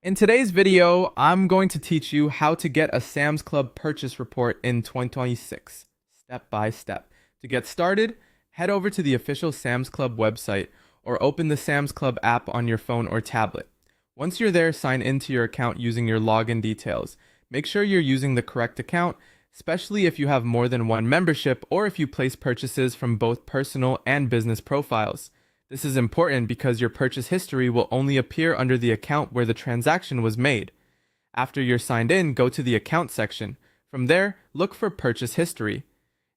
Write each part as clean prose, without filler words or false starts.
In today's video, I'm going to teach you how to get a Sam's Club purchase report in 2026, step by step. To get started, head over to the official Sam's Club website or open the Sam's Club app on your phone or tablet. Once you're there, sign into your account using your login details. Make sure you're using the correct account, especially if you have more than one membership or if you place purchases from both personal and business profiles. This is important because your purchase history will only appear under the account where the transaction was made. After you're signed in, go to the account section. From there, look for purchase history.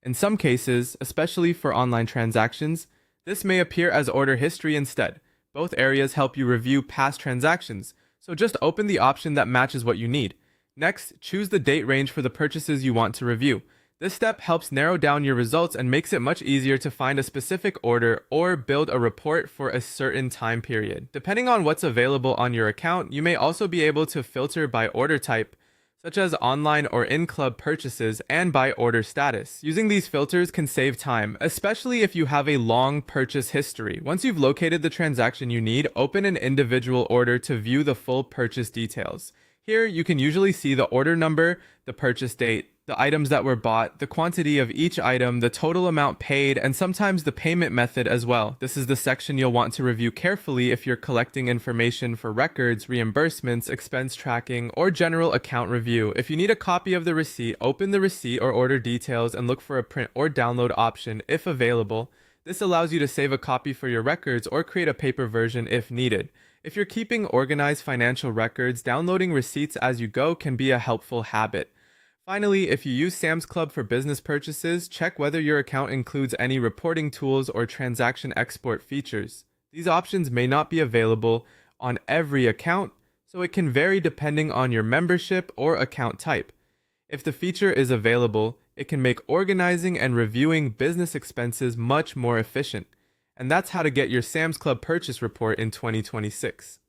In some cases, especially for online transactions, this may appear as order history instead. Both areas help you review past transactions, so just open the option that matches what you need. Next, choose the date range for the purchases you want to review. This step helps narrow down your results and makes it much easier to find a specific order or build a report for a certain time period. Depending on what's available on your account, you may also be able to filter by order type, such as online or in-club purchases, and by order status. Using these filters can save time, especially if you have a long purchase history. Once you've located the transaction you need, open an individual order to view the full purchase details. Here, you can usually see the order number, the purchase date, the items that were bought, the quantity of each item, the total amount paid, and sometimes the payment method as well. This is the section you'll want to review carefully if you're collecting information for records, reimbursements, expense tracking, or general account review. If you need a copy of the receipt, open the receipt or order details and look for a print or download option if available. This allows you to save a copy for your records or create a paper version if needed. If you're keeping organized financial records, downloading receipts as you go can be a helpful habit. Finally, if you use Sam's Club for business purchases, check whether your account includes any reporting tools or transaction export features. These options may not be available on every account, so it can vary depending on your membership or account type. If the feature is available, it can make organizing and reviewing business expenses much more efficient. And that's how to get your Sam's Club purchase report in 2026.